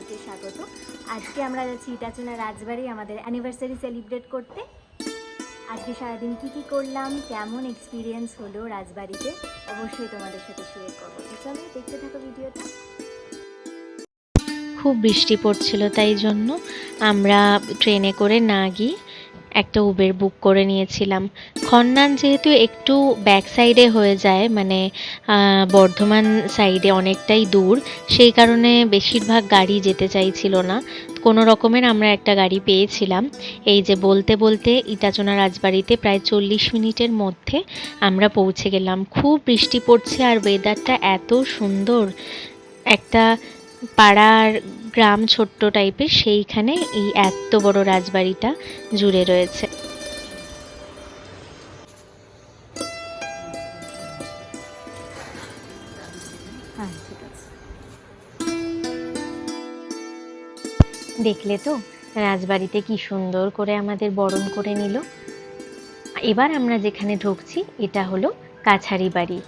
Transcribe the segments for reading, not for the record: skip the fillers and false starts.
সবাইকে স্বাগত। আজকে আমরা যাচ্ছি ইটাচুনা রাজবাড়ি আমাদের অ্যানিভার্সারি সেলিব্রেট করতে। আজকে সারাদিন কি করলাম, কেমন এক্সপিরিয়েন্স হলো রাজবাড়িতে, অবশ্যই তোমাদের সাথে শেয়ার করবো। তো চলো দেখতে থাকো ভিডিওটা। খুব বৃষ্টি পড়ছিল, তাই জন্য আমরা ট্রেনে করে না গিয়ে একটা উবের বুক করে নিয়েছিলাম। খন্নান যেহেতু একটু ব্যাক সাইডে হয়ে যায়, মানে বর্ধমান সাইডে অনেকটাই দূর, সেই কারণে বেশিরভাগ গাড়ি যেতে চাইছিল না। কোনো রকমের আমরা একটা গাড়ি পেয়েছিলাম। এই যে বলতে বলতে ইটাচুনা রাজবাড়িতে প্রায় 40 মিনিটের মধ্যে আমরা পৌঁছে গেলাম। খুব বৃষ্টি পড়ছে আর ওয়েদারটা এত সুন্দর। একটা পাড়ার গ্রাম ছোট্ট টাইপের, সেইখানে এই এত বড় রাজবাড়িটা জুড়ে রয়েছে। হ্যাঁ ঠিক আছে। দেখলে তো রাজবাড়িতে কি সুন্দর করে আমাদের বরণ করে নিল। এবার আমরা যেখানে ঢুকছি এটা হলো কাছারি বাড়ি,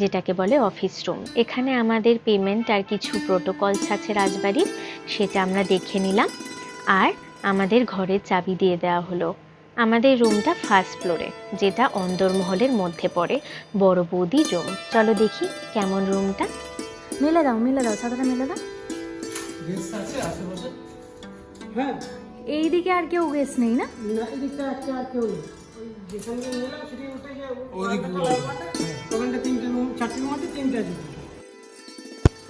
যেটাকে বলে অফিস রুম। এখানে আমাদের পেমেন্ট আর কিছু প্রোটোকলস আছে রাজবাড়ির, সেটা আমরা দেখে নিলাম। আর আমাদের ঘরের চাবি দিয়ে দেওয়া হলো। আমাদের রুমটা ফার্স্ট ফ্লোরে, যেটা অন্দরমহলের মধ্যে পড়ে, বড় বৌদির রুম। চলো দেখি কেমন রুমটা। মেলে দাও ছাতাটা মেলে দাও। হ্যাঁ, এইদিকে আর কেউ গেস্ট নেই না? না এদিকটা একটা আর কেউ নেই। ওই যেখানে মেলা সেটি উঠে যে ওখানটা তিনটে রুম, চারটে রুম আছে, তিনটে আছে।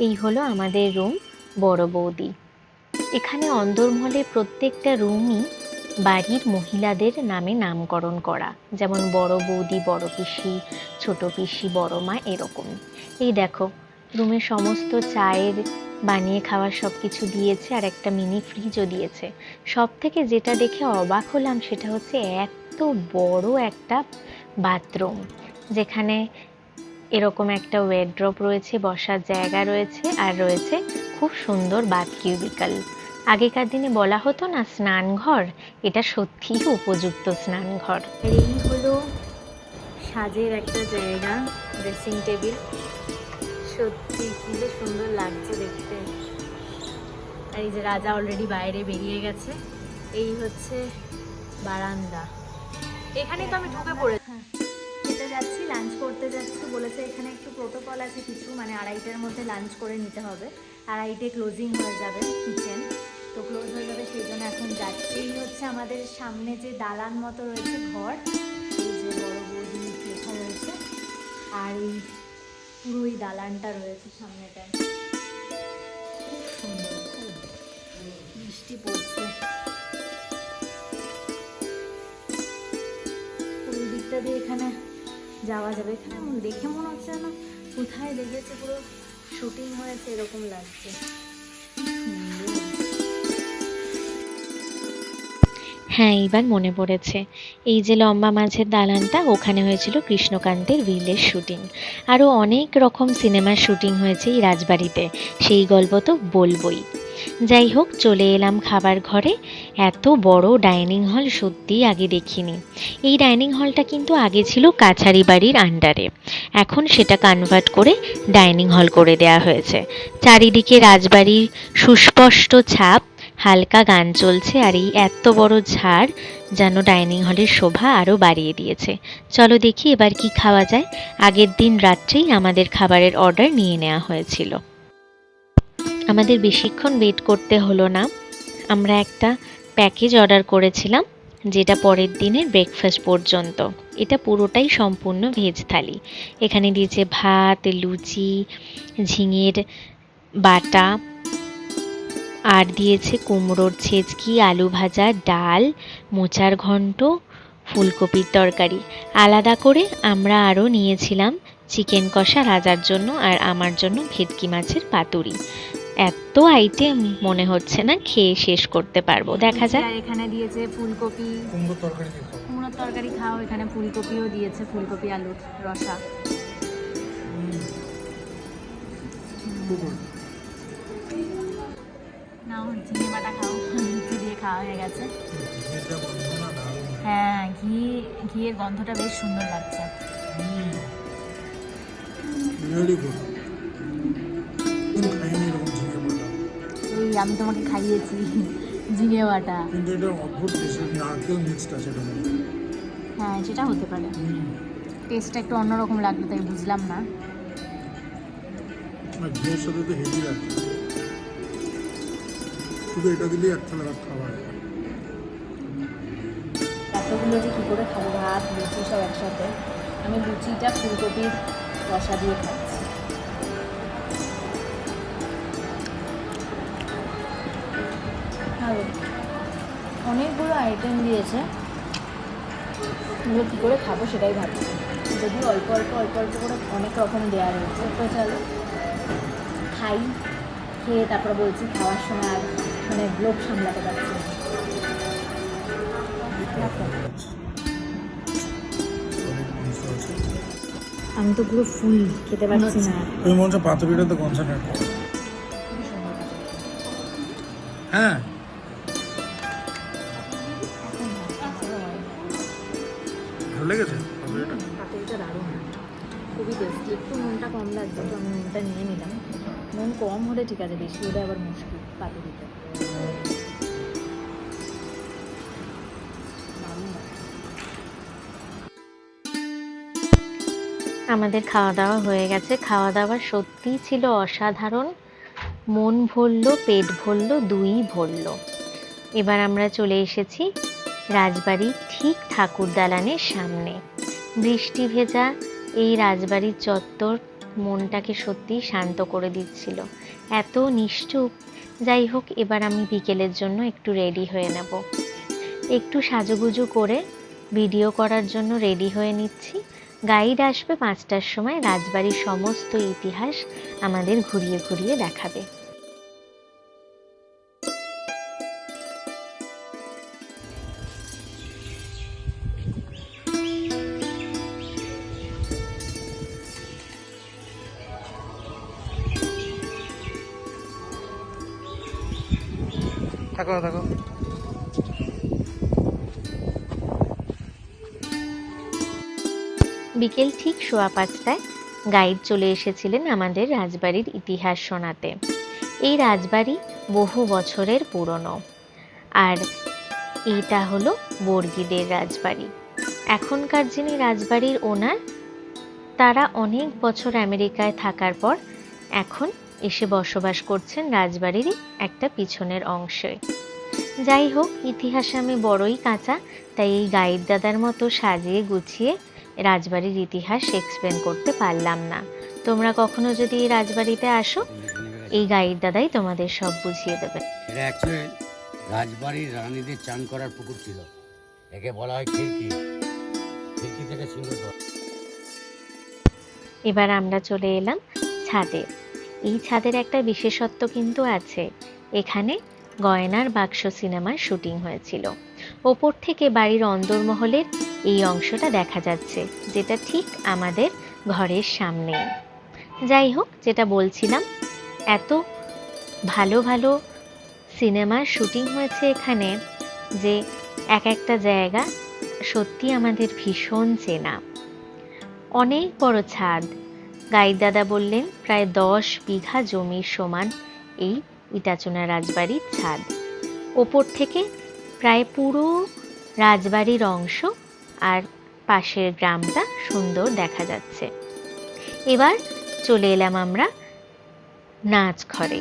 এই হলো আমাদের রুম, বড় বৌদি। এখানে অন্দরমহলে প্রত্যেকটা রুমই বাড়ির মহিলাদের নামে নামকরণ করা, যেমন বড় বৌদি, বড় পিসি, ছোট পিসি, বড় মা, এরকম। এই দেখো, রুমে সমস্ত চায়ের বানিয়ে খাওয়ার সব কিছু দিয়েছে, আর একটা মিনি ফ্রিজও দিয়েছে। সব থেকে যেটা দেখে অবাক হলাম সেটা হচ্ছে এত বড় একটা বাথরুম, যেখানে এরকম একটা ওয়ারড্রপ রয়েছে, বসার জায়গা রয়েছে, আর রয়েছে খুব সুন্দর বাথ কিউবিকল। আগেকার দিনে বলা হতো না স্নানঘর, এটা সত্যিই উপযুক্ত স্নানঘর। এই হলো সাজের একটা জায়গা, ড্রেসিং টেবিল। সত্যি কি যে সুন্দর লাগছে দেখতে। আর এই যে রাজা অলরেডি বাইরে বেরিয়ে গেছে। এই হচ্ছে বারান্দা। এখানে তো আমি ঢুকে পড়েছি। খেতে যাচ্ছি, লাঞ্চ করতে যাচ্ছি। বলেছে এখানে একটু প্রোটোকল আছে কিছু, মানে 2:30টার মধ্যে লাঞ্চ করে নিতে হবে। 2:30টে ক্লোজিং হয়ে যাবে কিচেন, তো ক্লোজ হয়ে যাবে, সেই জন্য এখন যাচ্ছি। এই হচ্ছে আমাদের সামনে যে দালান মতো রয়েছে ঘর, এই যে বড় বৌদি লেখা রয়েছে, আর এই পুরো এই দালানটা রয়েছে সামনেটায়। খুব সুন্দর, খুব বৃষ্টি পড়ছে। ওই দিকটা দিয়ে এখানে যাওয়া যাবে। এখানে দেখে মনে হচ্ছে না কোথায় লেগেছে, পুরো শুটিং হয়েছে এরকম লাগছে। হ্যাঁ, এইবার মনে পড়েছে, এই যে লম্বা মাঝের দালানটা, ওখানে হয়েছিল কৃষ্ণকান্তের উইলের শুটিং। আরও অনেক রকম সিনেমার শুটিং হয়েছে এই রাজবাড়িতে, সেই গল্প তো বলবই। যাই হোক, চলে এলাম খাবার ঘরে। এত বড় ডাইনিং হল সত্যিই আগে দেখিনি। এই ডাইনিং হলটা কিন্তু আগে ছিল কাছারি বাড়ির আন্ডারে, এখন সেটা কনভার্ট করে ডাইনিং হল করে দেয়া হয়েছে। চারিদিকে রাজবাড়ির সুস্পষ্ট ছাপ, হালকা গান চলছে, আর এই এত বড় ঝাড় যেন ডাইনিং হলের শোভা আরও বাড়িয়ে দিয়েছে। চলো দেখি এবার কি খাওয়া যায়। আগের দিন রাত্রেই আমাদের খাবারের অর্ডার নিয়ে নেওয়া হয়েছিল। আমাদের বেশিক্ষণ ওয়েট করতে হলো না। আমরা একটা প্যাকেজ অর্ডার করেছিলাম, যেটা পরের দিনের ব্রেকফাস্ট পর্যন্ত। এটা পুরোটাই সম্পূর্ণ ভেজ থালি। এখানে দিয়েছে ভাত, লুচি, ঝিঙের বাটা, আর দিয়েছে কুমড়োর ছেচকি, আলু ভাজা, ডাল, মোচার ঘন্ট, ফুলকপির তরকারি। আলাদা করে আমরা আরও নিয়েছিলাম চিকেন কষা রাজার জন্য, আর আমার জন্য ভেটকি মাছের পাতুরি। এত আইটেম মনে হচ্ছে না খেয়ে শেষ করতে পারবো, দেখা যাক। এখানে দিয়েছে ফুলকপি, কুমড়োর তরকারি খাও। এখানে ফুলকপিও দিয়েছে, ফুলকপি আলুর রসা। নাও ঝিঙে বাটা খাও, লুচি দিয়ে খাওয়া হয়ে গেছে। হ্যাঁ, ঘিয়ের গন্ধটা বেশ সুন্দর লাগছে। Very good. খাইনি এরকম ঝিঙে বাটা। আমি তোমাকে খাইয়েছি ঝিঙে বাটা। কিন্তু এটা অদ্ভুত টেস্ট, নারকেল মিক্সড আছে এটা। হ্যাঁ সেটা হতে পারে, টেস্টটা একটু অন্যরকম লাগলো তাই বুঝলাম না। ঘিয়ের সাথে তো হেভি লাগে, শুধু এটা দিলেই এক থালা ভাত খাওয়া যায়। এতগুলো যে কী করে খাবো, ভাত লুচি সব একসাথে। আমি লুচিটা ফুলকপির রসা দিয়ে খাচ্ছি। আর অনেকগুলো আইটেম দিয়েছে, এগুলো কী করে খাবো সেটাই ভাবছি। যদি অল্প অল্প অল্প অল্প করে অনেক রকম দেওয়া রয়েছে, তো চলো খাই, খেয়ে তারপরে বলছি খাওয়ার সময় আর মানে লোভ সামলাতে পারছি না। আমি তো পুরো ফুল খেতে পারছি না। তুমি মনে হচ্ছে পাতুরিটাতে কনসেন্ট্রেট করো। হ্যাঁ ভালো লেগেছে পাতুরিটা? পাতুরিটা দারুণ, খুবই টেস্টি। একটু নুনটা কম লাগছে তো আমি নুনটা নিয়ে নিলাম। নুন কম হলে ঠিক আছে, বেশি হলে আবার মুশকিল পাতুরিতে। আমাদের খাওয়া দাওয়া হয়ে গেছে। খাওয়া দাওয়া সত্যিই ছিল অসাধারণ, মন ভরল, পেট ভরল, দুই ভরল। এবার আমরা চলে এসেছি রাজবাড়ির ঠিক ঠাকুর দালানের সামনে। বৃষ্টি ভেজা এই রাজবাড়ির চত্বর মনটাকে সত্যিই শান্ত করে দিচ্ছিল, এত নিশ্চুপ। যাই হোক, এবার আমি বিকেলের জন্য একটু রেডি হয়ে নেব। একটু সাজুগুজু করে ভিডিও করার জন্য রেডি হয়ে নিচ্ছি। গাইড আসবে 5টার সময়, রাজবাড়ির সমস্ত ইতিহাস আমাদের ঘুরিয়ে ঘুরিয়ে দেখাবে। থাকো থাকো। বিকেল ঠিক 5:15 গাইড চলে এসেছিলেন আমাদের রাজবাড়ির ইতিহাস শোনাতে। এই রাজবাড়ি বহু বছরের পুরনো, আর এইটা হলো বর্গীদের রাজবাড়ি। এখনকার যিনি রাজবাড়ির ওনার, তারা অনেক বছর আমেরিকায় থাকার পর এখন এসে বসবাস করছেন রাজবাড়ির একটা পিছনের অংশে। যাই হোক, ইতিহাসে আমি বড়ই কাঁচা, তাই এই গাইড দাদার মতো সাজিয়ে গুছিয়ে রাজবাড়ির ইতিহাস এক্সপ্লেন করতে পারলাম না। তোমরা কখনো যদি এই রাজবাড়িতে আসো, এই গাইড দাদাই তোমাদের সব বুঝিয়ে দেবে। এটা অ্যাকচুয়ালি রাজবাড়ির রানীদের চান করার পুকুর ছিল, একে বলা হয় খিড়কি। খিড়কি থেকে সিংহদ্বার। এবার আমরা চলে এলাম ছাদে। এই ছাদের একটা বিশেষত্ব কিন্তু আছে, এখানে গয়নার বাক্স সিনেমার শুটিং হয়েছিল। ওপর থেকে বাড়ির অন্দরমহলের এই অংশটা দেখা যাচ্ছে, যেটা ঠিক আমাদের ঘরের সামনে। যাই হোক, যেটা বলছিলাম, এত ভালো ভালো সিনেমার শুটিং হয়েছে এখানে যে এক একটা জায়গা সত্যি আমাদের ভীষণ চেনা। অনেক বড় ছাদ। গাইড দাদা বললেন প্রায় 10 বিঘা জমির সমান এই ইটাচুনা রাজবাড়ির ছাদ। ওপর থেকে প্রায় পুরো রাজবাড়ির অংশ আর পাশের গ্রামটা সুন্দর দেখা যাচ্ছে। এবার চলে এলাম আমরা নাচ ঘরে।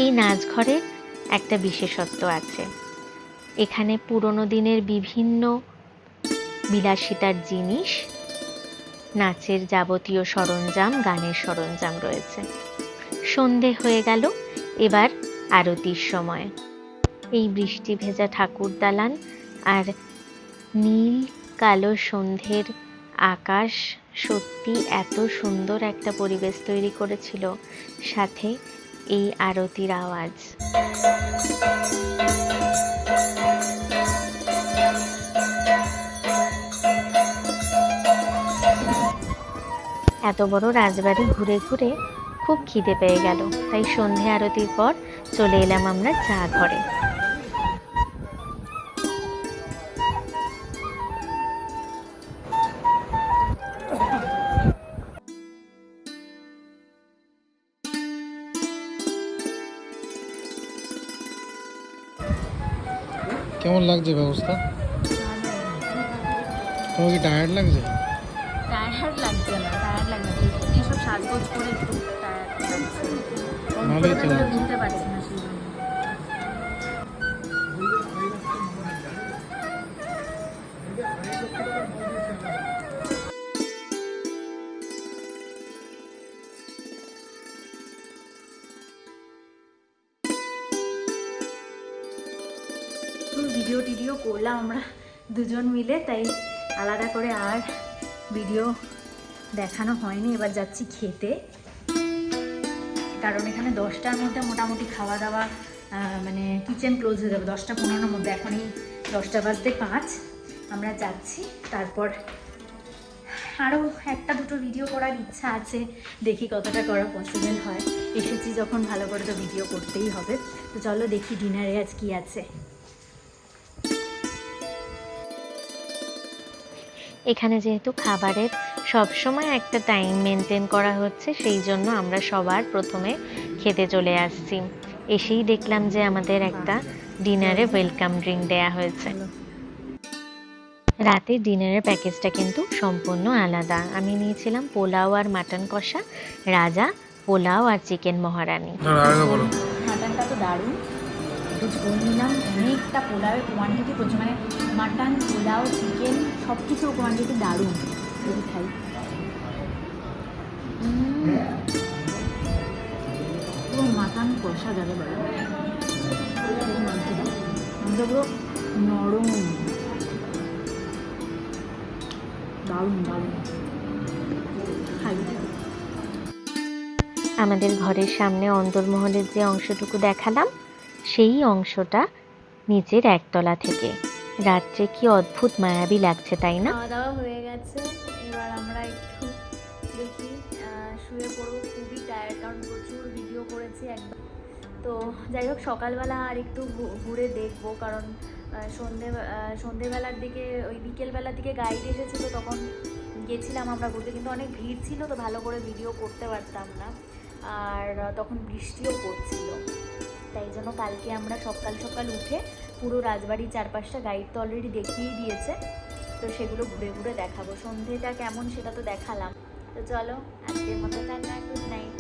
এই নাচ ঘরের একটা বিশেষত্ব আছে, এখানে পুরনো দিনের বিভিন্ন বিলাসিতার জিনিস, নাচের যাবতীয় সরঞ্জাম, গানের সরঞ্জাম রয়েছে। সন্ধে হয়ে গেল, এবার আরতির সময়। এই বৃষ্টি ভেজা ঠাকুর দালান আর নীল কালো সন্ধ্যের আকাশ সত্যি এত সুন্দর একটা পরিবেশ তৈরি করেছিল, সাথে এই আরতির আওয়াজ। এত বড় রাজবাড়ি ঘুরে ঘুরে খুব খিদে পেয়ে গেল, তাই সন্ধে আরতির পর চলে এলাম আমরা চা ঘরে। কেমন লাগছে ব্যবস্থা? তোমার কি টায়ার্ড লাগছে? টায়ার্ড লাগছে না, টায়ার্ড লাগছে না, এসব সাজগোজ করে একটু টায়ার্ড লাগছে, ভালোই তো লাগছে। বুঝতে পারছি না সেই জন্য। ভিডিও টিডিও করলাম আমরা দুজন মিলে, তাই আলাদা করে আর ভিডিও দেখানো হয়নি। এবার যাচ্ছি খেতে, কারণ এখানে 10টার মধ্যে মোটামুটি খাওয়া দাওয়া মানে কিচেন ক্লোজ হয়ে যাবে, 10টা 15-র মধ্যে। এখনই 10টা বাজতে 5, আমরা যাচ্ছি। তারপর আরও 1-2টো ভিডিও করার ইচ্ছা আছে, দেখি কতটা করা পসিবল হয়। এসেছি যখন ভালো করে তো ভিডিও করতেই হবে। তো চলো দেখি ডিনারে আজ কি আছে। এখানে যেহেতু খাবারের সবসময় একটা টাইম মেনটেন করা হচ্ছে, সেই জন্য আমরা সবার প্রথমে খেতে চলে আসছি। এসেই দেখলাম যে আমাদের একটা ডিনারে ওয়েলকাম ড্রিঙ্ক দেয়া হয়েছে। রাতের ডিনারের প্যাকেজটা কিন্তু সম্পূর্ণ আলাদা। আমি নিয়েছিলাম পোলাও আর মাটন কষা, রাজা পোলাও আর চিকেন মহারানি। মাটনটা তো দারুণ, একটু ঝোল নিলাম, অনেকটা পোলাওয়ের কোয়ান্টিটি প্রচুর, মানে মাটন পোলাও চিকেন সব কিছুর কোয়ান্টিটি দারুণ। যদি খাই পুরো মাটন কষা যাবে বলে, মাংসটা পুরো নরম, দারুণ দারুণ। খাই আমাদের ঘরের সামনে অন্দরমহলের যে অংশটুকু দেখালাম, সেই অংশটা নিচের একতলা থেকে। রাত্রে কি অদ্ভুত মায়াবী লাগছে, তাই না? খাওয়া দাওয়া হয়ে গেছে, এবার আমরা একটু দেখি শুয়ে পড়বো। খুবই টায়ার্ড, কারণ প্রচুর ভিডিও করেছি একদম। তো যাই হোক, সকালবেলা আর একটু ঘুরে দেখবো, কারণ সন্ধেবেলার দিকে, ওই বিকেলবেলার দিকে গাইড এসেছিলো, তখন গেছিলাম আমরা ঘুরতে, কিন্তু অনেক ভিড় ছিল, তো ভালো করে ভিডিও করতে পারতাম না। আর তখন বৃষ্টিও পড়ছিল, তাই জন্য কালকে আমরা সকাল সকাল উঠে পুরো রাজবাড়ির চারপাশটা গাইড তো অলরেডি দেখিয়ে দিয়েছে, তো সেগুলো ঘুরে ঘুরে দেখাবো। সন্ধেটা কেমন সেটা তো দেখালাম। তো চলো আজকের মতো টাটা, গুড নাইট।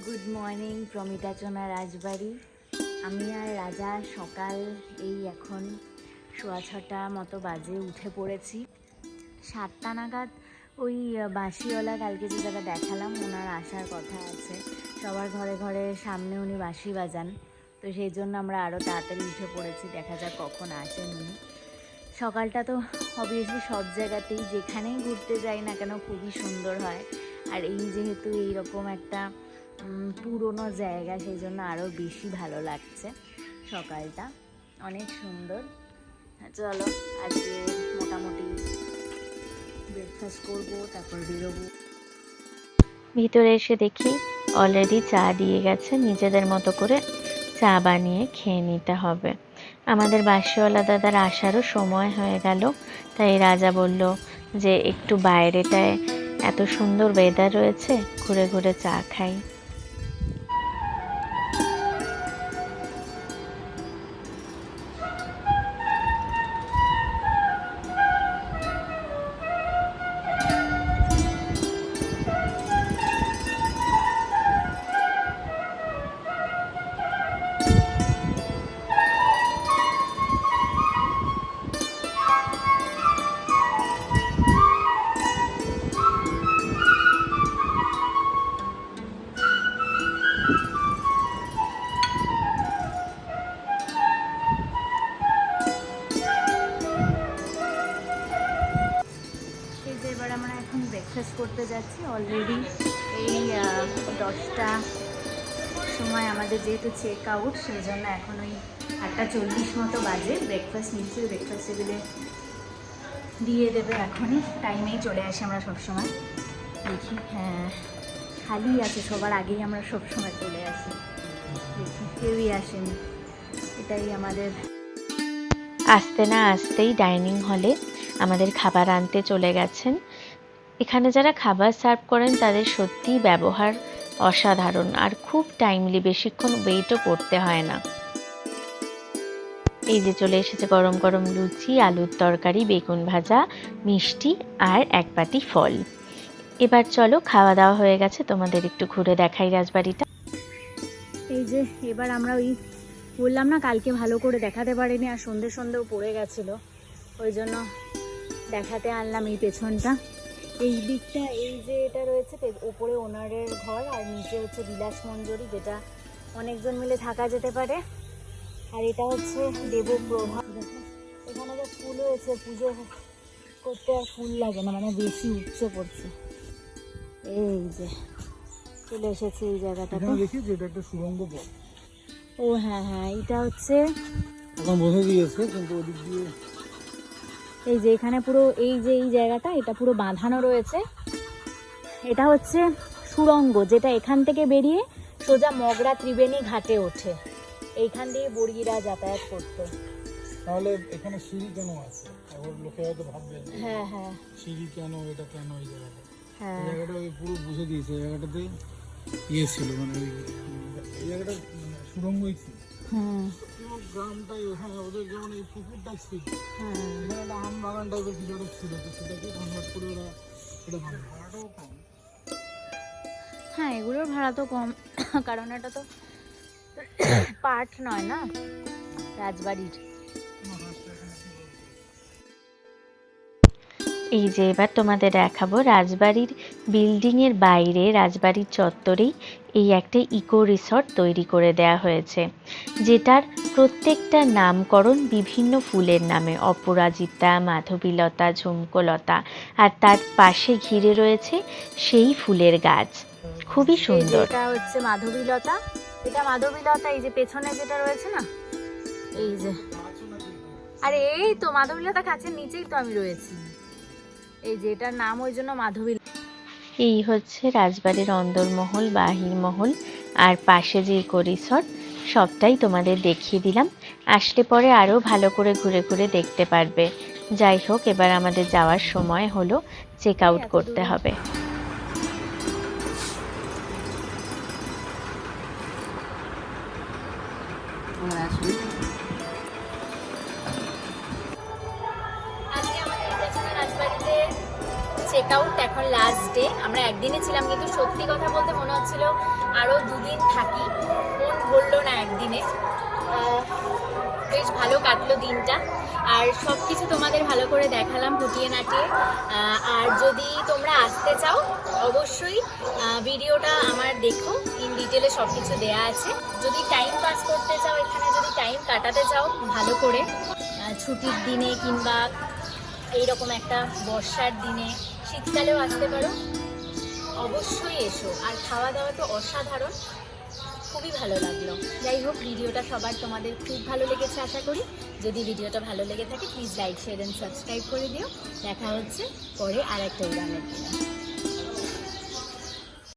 গুড মর্নিং প্রমিতাচনা রাজবাড়ি। আমি আর রাজা সকাল এই এখন 6:15 মতো বাজে উঠে পড়েছি। 7টা নাগাদ ওই বাঁশিওয়ালা কালকে যে জায়গা দেখালাম, ওনার আসার কথা আছে। সবার ঘরে ঘরে সামনে উনি বাঁশি বাজান, তো সেই জন্য আমরা আরও তাড়াতাড়ি উঠে পড়েছি। দেখা যাক কখন আসেন উনি। সকালটা তো অবভিয়াসলি সব জায়গাতেই যেখানেই ঘুরতে যাই না কেন খুবই সুন্দর হয়, আর এই যেহেতু এইরকম একটা পুরনো জায়গা, সেই জন্য আরও বেশি ভালো লাগছে। সকালটা অনেক সুন্দর। চলো আজকে মোটামুটি ব্রেকফাস্ট করবো, তারপর বেরোবো। ভিতরে এসে দেখি অলরেডি চা দিয়ে গেছে, নিজেদের মতো করে চা বানিয়ে খেয়ে নিতে হবে। আমাদের বাঁশিওয়ালা দাদার আসারও সময় হয়ে গেল, তাই রাজা বলল যে একটু বাইরেটায় এত সুন্দর ওয়েদার রয়েছে, ঘুরে ঘুরে চা খাই। এবার আমরা এখন ব্রেকফাস্ট করতে যাচ্ছি। অলরেডি এই 10টা সময় আমাদের যেহেতু চেক আউট, সেই জন্য এখন ওই 8:40 মতো বাজে। ব্রেকফাস্ট নিচ্ছি, ব্রেকফাস্ট টেবিলে দিয়ে দেবে এখনই, টাইমেই চলে আসি আমরা সবসময়। দেখি, হ্যাঁ খালি আছে, সবার আগেই আমরা সবসময় চলে আসি। দেখি কেউই আসেনি, এটাই আমাদের। আসতে না আসতেই ডাইনিং হলে আমাদের খাবার আনতে চলে গেছেন। এখানে যারা খাবার সার্ভ করেন তাদের সত্যিই ব্যবহার অসাধারণ, আর খুব টাইমলি, বেশিক্ষণ ওয়েটও করতে হয় না। এই যে চলে এসেছে গরম গরম লুচি, আলুর তরকারি, বেগুন ভাজা, মিষ্টি আর এক বাটি ফল। এবার চলো, খাওয়া দাওয়া হয়ে গেছে, তোমাদের একটু ঘুরে দেখাই রাজবাড়িটা। এই যে এবার আমরা ওই বললাম না কালকে ভালো করে দেখাতে পারিনি, আর সন্ধেও পড়ে গেছিলো, ওই জন্য দেখাতে আনলাম এই পেছনটা। এই দিকটা এই যে এটা রয়েছে ওপরে ওনারের ঘর, আর নিচে হচ্ছে বিলাস মঞ্জরি, যেটা অনেকজন মিলে থাকা যেতে পারে। আর এটা হচ্ছে দেবপ্রভা। এখানে যে ফুল হয়েছে, পুজো করতে আর ফুল লাগে না, মানে বেশি উপচে পড়ছে। এই যে চলে এসেছে এই জায়গাটাতে। দেখি যে এটা একটা সুড়ঙ্গ পথ। ও হ্যাঁ হ্যাঁ, এটা হচ্ছে এখন বসে দিয়েছে, কিন্তু ওদিক দিয়ে এই যে এখানে পুরো এই যে এই জায়গাটা, এটা পুরো বাঁধানো রয়েছে। এটা হচ্ছে সুড়ঙ্গ, যেটা এখান থেকে বেরিয়ে সোজা মগরা ত্রিবেণী ঘাটে ওঠে। এইখান দিয়ে বর্গীরা যাতায়াত করতো। তাহলে এখানে সিঁড়ি কেন আছে? এখন লোকে হয়তো ভাববে হ্যাঁ হ্যাঁ সিঁড়ি কেন, এটা কেন এই জায়গাটা। হ্যাঁ, এই জায়গাটা ওই পুরো বুঝে দিয়েছে, এই জায়গাটাতে ইয়ে ছিল, মানে এই জায়গাটা সুড়ঙ্গই ছিল। হুম পুরো গ্রামটাই ওখানে, ওদের যেমন এই পুকুরটা ছিল, হ্যাঁ এখানে একটা আম বাগান টাইপের কিছু একটা ছিল, তো সেটাকে কনভার্ট করে ওরা এটা ভালো। ভাড়াটাও কম। হ্যাঁ, এগুলোর ভাড়া তো কম, কারণ এটা তো পার্ট নয় না রাজবাড়ির। এই যে এবার তোমাদের দেখাবো রাজবাড়ির বিল্ডিং এর বাইরে, রাজবাড়ির চত্বরেই এই একটা ইকো রিসর্ট তৈরি করে দেয়া হয়েছে, যেটার প্রত্যেকটা নামকরণ বিভিন্ন ফুলের নামে, অপরাজিতা, মাধবীলতা, ঝুমকোলতা, আর তার পাশে ঘিরে রয়েছে সেই ফুলের গাছ। খুবই সুন্দর। এটা হচ্ছে মাধবীলতা, এটা মাধবীলতা, এই যে পেছনে যেটা রয়েছে না, এই যে, আরে এই তো মাধবীলতা গাছের নিচেই তো আমি রয়েছি। এই যে এটার নাম ওই জন্য মাধবী। এই হচ্ছে রাজবাড়ির অন্দরমহল, বাহিরমহল, আর পাশে যে ইকো রিসর্ট, সবটাই তোমাদের দেখিয়ে দিলাম। আসলে পরে আরও ভালো করে ঘুরে ঘুরে দেখতে পারবে। যাই হোক, এবার আমাদের যাওয়ার সময় হলো, চেক আউট করতে হবে। আজকে আমাদের পেছনে রাজবাড়িতে চেক আউট, এখন লাস্ট ডে। আমরা একদিনে ছিলাম, কিন্তু সত্যি কথা বলতে মনে হচ্ছিল আরও 2 দিন থাকি, মন ভরলো না একদিনে। বেশ ভালো কাটলো দিনটা, আর সব কিছু তোমাদের ভালো করে দেখালাম ফুটিয়ে নাটিয়ে। আর যদি তোমরা আসতে চাও অবশ্যই ভিডিওটা আমার দেখো, ইন ডিটেলে সব কিছু দেওয়া আছে। যদি টাইম পাস করতে চাও, এখানে যদি টাইম কাটাতে চাও ভালো করে, ছুটির দিনে কিংবা এইরকম একটা বর্ষার দিনে, শীতকালেও আসতে পারো, অবশ্যই এসো। আর খাওয়া দাওয়া তো অসাধারণ, খুবই ভালো লাগলো। যাই হোক, ভিডিওটা সবার তোমাদের খুব ভালো লেগেছে আশা করি। যদি ভিডিওটা ভালো লেগে থাকে please like, share and subscribe করে দিও। দেখা হচ্ছে পরে আর একটা উড়ানের দিনে।